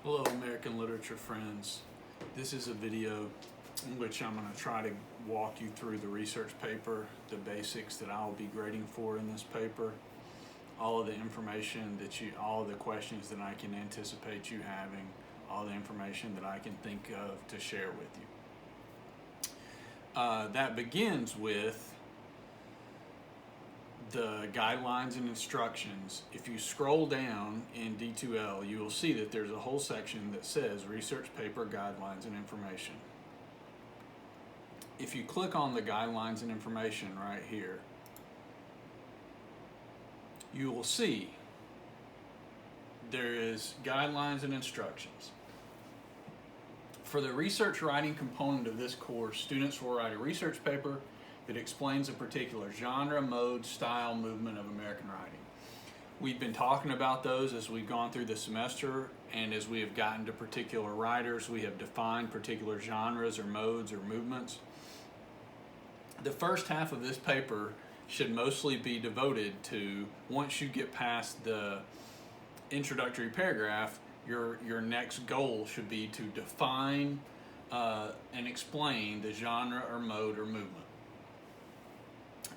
Hello American literature friends. This is a video in which I'm going to try to walk you through the research paper, the basics that I'll be grading for in this paper, all of the information all of the questions that I can anticipate you having, all the information that I can think of to share with you. That begins with the guidelines and instructions. If you scroll down in D2L, you will see that there's a whole section that says research paper guidelines and information. If you click on the guidelines and information right here, you will see there is guidelines and instructions. For the research writing component of this course, students will write a research paper that explains a particular genre, mode, style, movement of American writing. We've been talking about those as we've gone through the semester, and as we have gotten to particular writers, we have defined particular genres or modes or movements. The first half of this paper should mostly be devoted to, once you get past the introductory paragraph, your next goal should be to define and explain the genre or mode or movement.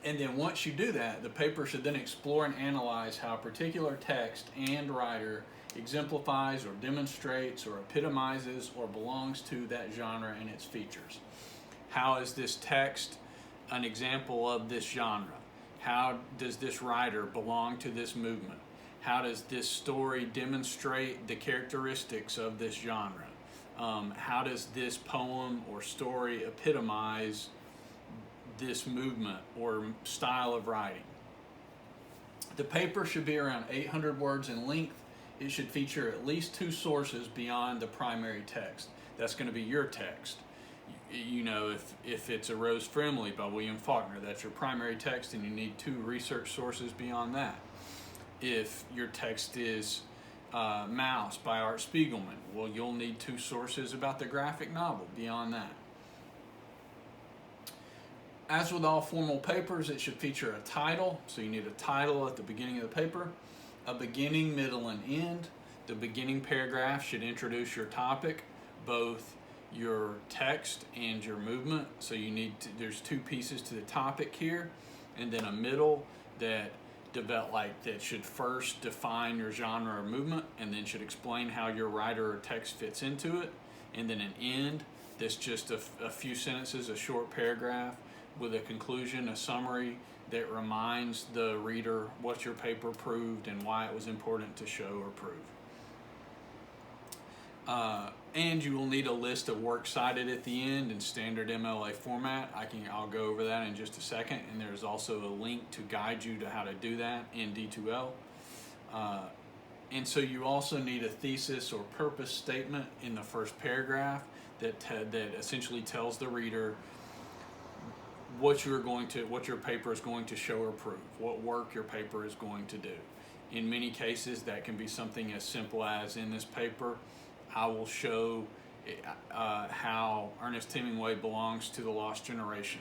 And then once you do that, the paper should then explore and analyze how a particular text and writer exemplifies or demonstrates or epitomizes or belongs to that genre and its features. How is this text an example of this genre? How does this writer belong to this movement? How does this story demonstrate the characteristics of this genre? How does this poem or story epitomize this movement or style of writing? The paper should be around 800 words in length. It should feature at least 2 sources beyond the primary text. That's going to be your text. You know, if it's A Rose for Emily by William Faulkner, that's your primary text, and you need 2 research sources beyond that. If your text is Mouse by Art Spiegelman, well, you'll need 2 sources about the graphic novel beyond that. As with all formal papers, it should feature a title, so you need a title at the beginning of the paper, a beginning, middle, and end. The beginning paragraph should introduce your topic, both your text and your movement, so there's 2 pieces to the topic here, and then a middle that should first define your genre or movement, and then should explain how your writer or text fits into it, and then an end that's just a few sentences, a short paragraph, with a conclusion, a summary that reminds the reader what your paper proved and why it was important to show or prove. And you will need a list of works cited at the end in standard MLA format. I'll go over that in just a second, and there's also a link to guide you to how to do that in D2L. And so you also need a thesis or purpose statement in the first paragraph that essentially tells the reader what your paper is going to show or prove, what work your paper is going to do. In many cases, that can be something as simple as, in this paper, I will show how Ernest Hemingway belongs to the lost generation,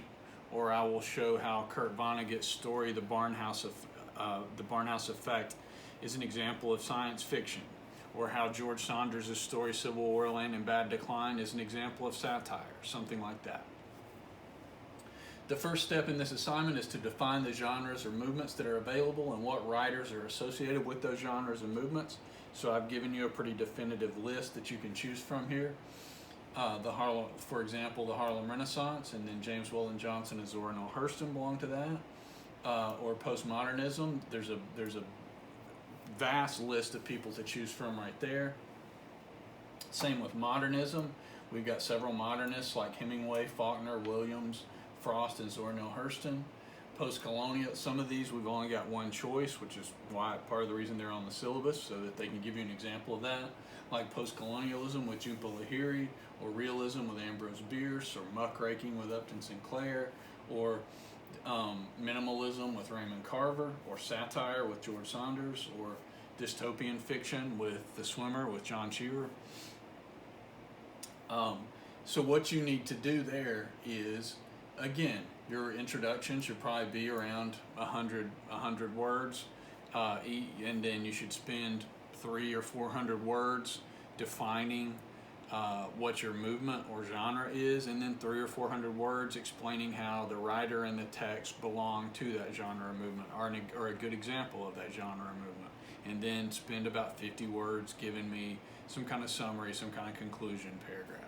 or I will show how Kurt Vonnegut's story, The Barnhouse Effect, is an example of science fiction, or how George Saunders' story, Civil War, Land in Bad Decline, is an example of satire, something like that. The first step in this assignment is to define the genres or movements that are available and what writers are associated with those genres and movements. So I've given you a pretty definitive list that you can choose from here. For example, the Harlem Renaissance, and then James Weldon Johnson and Zora Neale Hurston belong to that. Or postmodernism, there's a vast list of people to choose from right there. Same with modernism. We've got several modernists like Hemingway, Faulkner, Williams, Frost, and Zora Neale Hurston. Post-colonial, some of these we've only got one choice, which is part of the reason they're on the syllabus, so that they can give you an example of that, like post-colonialism with Jhumpa Lahiri, or realism with Ambrose Bierce, or muckraking with Upton Sinclair, or minimalism with Raymond Carver, or satire with George Saunders, or dystopian fiction with The Swimmer with John Cheever. So what you need to do there is, again, your introduction should probably be around 100 words, and then you should spend 300 or 400 words defining what your movement or genre is, and then 300 or 400 words explaining how the writer and the text belong to that genre or movement, or a good example of that genre or movement. And then spend about 50 words giving me some kind of summary, some kind of conclusion paragraph.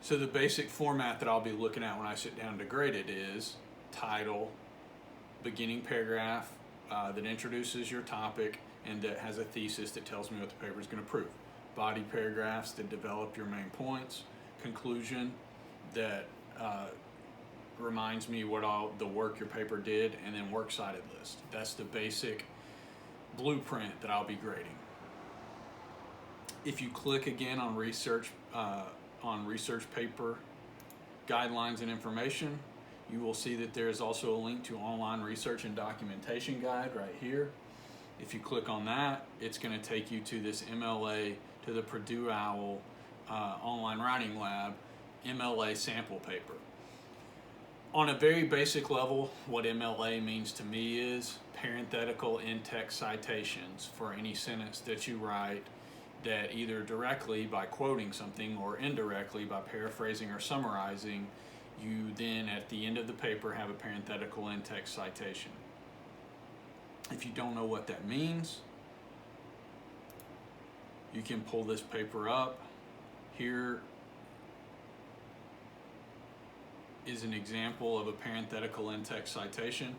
So the basic format that I'll be looking at when I sit down to grade it is title, beginning paragraph that introduces your topic and that has a thesis that tells me what the paper is going to prove. Body paragraphs that develop your main points. Conclusion that reminds me what all the work your paper did, and then works cited list. That's the basic blueprint that I'll be grading. If you click again on research paper guidelines and information, you will see that there is also a link to online research and documentation guide right here. If you click on that, it's going to take you to this MLA, to the Purdue OWL online writing lab MLA sample paper. On a very basic level, what MLA means to me is parenthetical in-text citations for any sentence that you write, that either directly by quoting something or indirectly by paraphrasing or summarizing, you then at the end of the paper have a parenthetical in-text citation. If you don't know what that means, you can pull this paper up. Here is an example of a parenthetical in-text citation.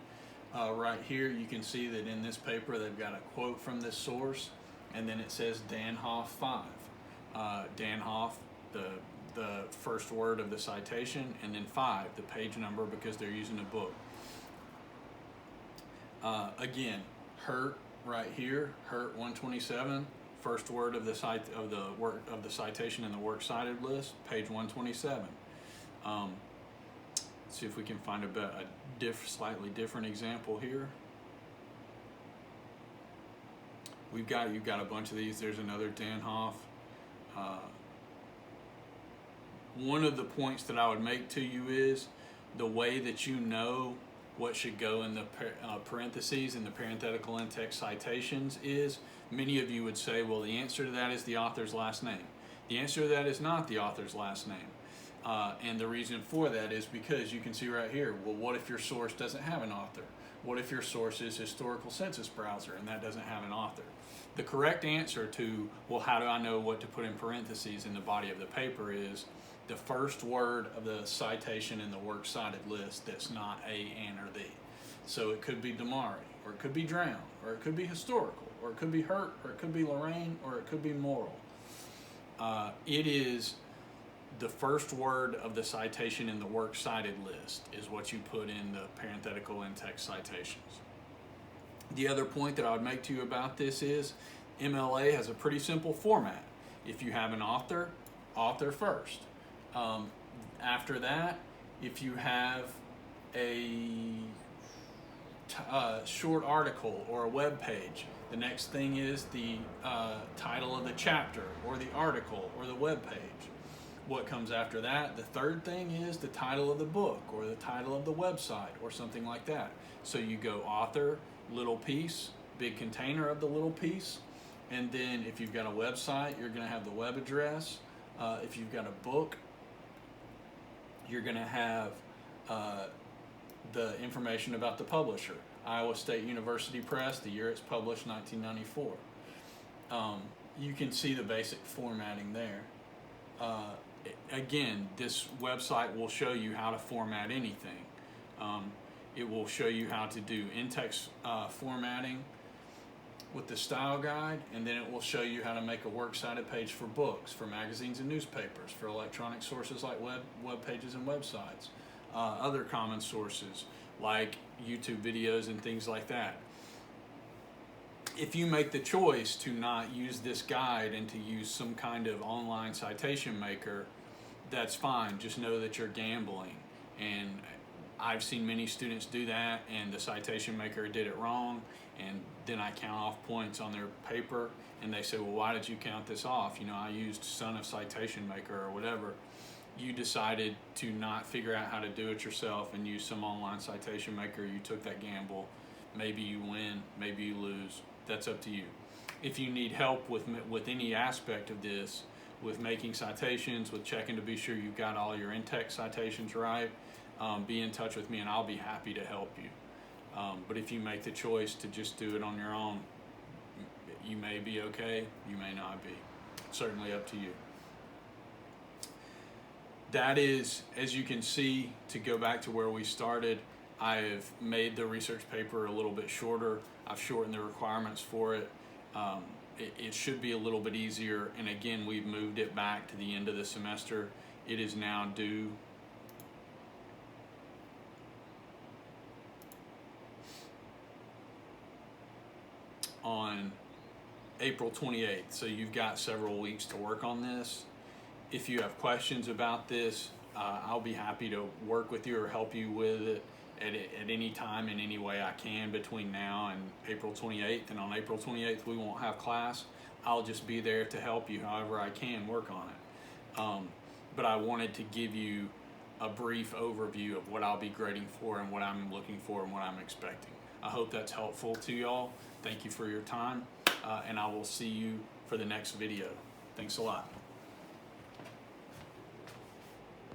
Right here you can see that in this paper they've got a quote from this source, and then it says Danhoff 5. Danhoff, the first word of the citation, and then 5, the page number, because they're using a book. Again, Hurt right here, Hurt 127, first word of the citation in the works cited list, page 127. Let's see if we can find a slightly different example here. You've got a bunch of these. There's another Danhoff. One of the points that I would make to you is the way that you know what should go in the parentheses and the parenthetical in-text citations is, many of you would say, well, the answer to that is the author's last name. The answer to that is not the author's last name. And the reason for that is because you can see right here, well, what if your source doesn't have an author? What if your source is Historical Census Browser and that doesn't have an author? The correct answer to, well, how do I know what to put in parentheses in the body of the paper is the first word of the citation in the works cited list that's not a, an, or the. So it could be Damari, or it could be Drown, or it could be Historical, or it could be Hurt, or it could be Lorraine, or it could be Moral. It is the first word of the citation in the works cited list is what you put in the parenthetical in-text citations. The other point that I would make to you about this is MLA has a pretty simple format. If you have an author, author first. After that, if you have a short article or a web page, the next thing is the title of the chapter or the article or the web page. What comes after that? The third thing is the title of the book or the title of the website or something like that. So you go author, little piece, big container of the little piece, and then if you've got a website, you're going to have the web address. If you've got a book, you're going to have the information about the publisher. Iowa State University Press, the year it's published, 1994. You can see the basic formatting there. Again, this website will show you how to format anything. It will show you how to do in-text formatting with the style guide, and then it will show you how to make a works cited page for books, for magazines and newspapers, for electronic sources like web pages and websites, other common sources like YouTube videos and things like that. If you make the choice to not use this guide and to use some kind of online citation maker, that's fine. Just know that you're gambling. And I've seen many students do that, and the citation maker did it wrong, and then I count off points on their paper, and they say, well, why did you count this off? You know, I used Son of Citation Maker or whatever. You decided to not figure out how to do it yourself and use some online citation maker. You took that gamble. Maybe you win, maybe you lose. That's up to you. If you need help with any aspect of this, with making citations, with checking to be sure you've got all your in-text citations right, be in touch with me and I'll be happy to help you. But if you make the choice to just do it on your own, you may be okay, you may not be. Certainly up to you. That is, as you can see, to go back to where we started, I've made the research paper a little bit shorter. I've shortened the requirements for it. It should be a little bit easier. And again, we've moved it back to the end of the semester. It is now due on April 28th. So you've got several weeks to work on this. If you have questions about this, I'll be happy to work with you or help you with it at any time in any way I can between now and April 28th. And on April 28th, we won't have class. I'll just be there to help you however I can work on it. But I wanted to give you a brief overview of what I'll be grading for and what I'm looking for and what I'm expecting. I hope that's helpful to y'all. Thank you for your time, and I will see you for the next video. Thanks a lot.